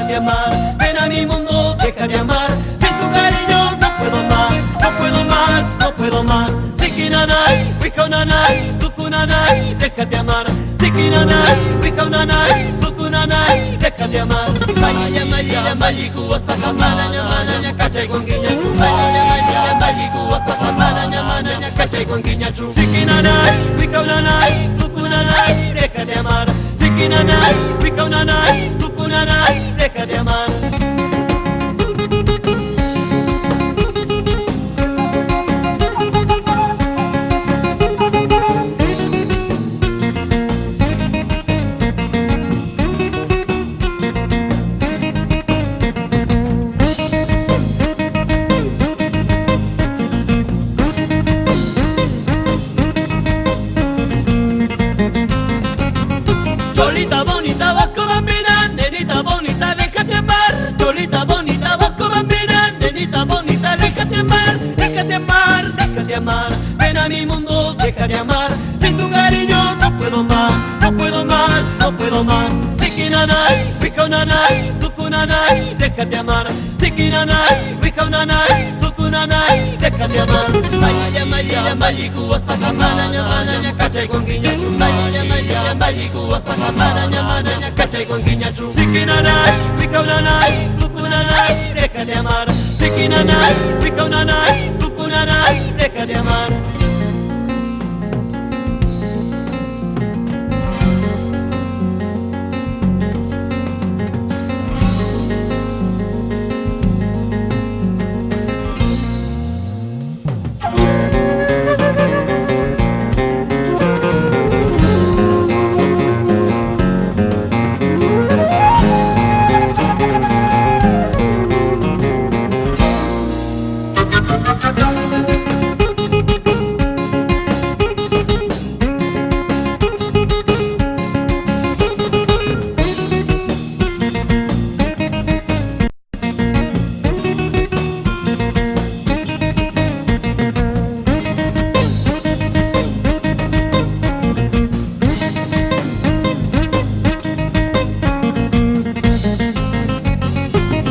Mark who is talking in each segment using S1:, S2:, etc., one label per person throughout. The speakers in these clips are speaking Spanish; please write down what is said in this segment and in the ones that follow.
S1: de amar. Ven a mi mundo, deja de amar. Sin tu cariño no puedo más, no puedo más, no puedo más. Sikinanay, wikonanay, tukunanay, deja de amar. Sikinanay, wikonanay, tukunanay, deja de amar. Maya, maya, mayikuwas pakamana, nyamana, nyakachay con guiñachu. Maya, maya, mayikuwas pakamana, nyamana, nyakachay con guiñachu. Sikinanay, wikonanay, tukunanay, deja de amar. Sikinanay, wikonanay, tukunanay, deja de amar. Cholita bonita, vasco bambina, nenita bonita, déjate amar. Cholita bonita, vasco bambina, nenita bonita, déjate amar, déjate amar, déjate amar. Ven a mi mundo, deja de amar. Sin tu cariño no puedo más, no puedo más, no puedo más. Sikinanay, wikonanay, tukunanay, déjate amar. Sikinanay, wikonanay, tukunanay, déjate amar. Maya, maya, mayikuwas pakamana, nyamana, nyakachay con guiñachu. Maya, maya, mayikuwas pakamana, nyamana, nyakachay con guiñachu. Sikinanay, wikonanay, tukunanay, déjate amar. Sikinanay, wikonanay, tukunanay, déjate amar.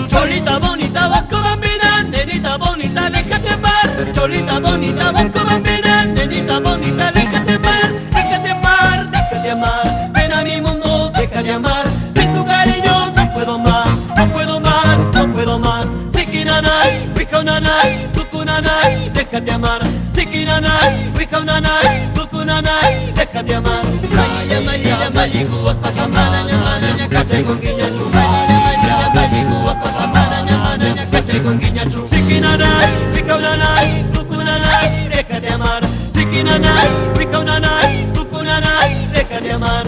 S1: Cholita bonita, vasco bambina, nenita bonita, déjate amar. Cholita bonita, vasco bambina, nenita bonita, déjate amar, déjate amar, déjate amar. Ven a mi mundo, deja de amar. Sin tu cariño no puedo más, no puedo más, no puedo más. Sikinanay, wikonanay, tukunanay, déjate amar. Sikinanay, wikonanay, tukunanay, déjate amar. Maya, maya, mayikuwas pakamana, nyamana, nyakachay con guiñachu. Maya, maya, mayikuwas pakamana, nyamana, nyakachay con guiñachu. Sikinanay, wikonanay, tukunanay, déjate amar. Sikinanay, wikonanay, tukunanay, déjate amar.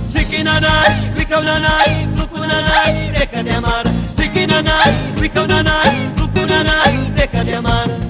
S1: Sikinanay, wikonanay, tukunanay, déjate amar. Sikinanay, wikonanay, tukunanay, déjate amar.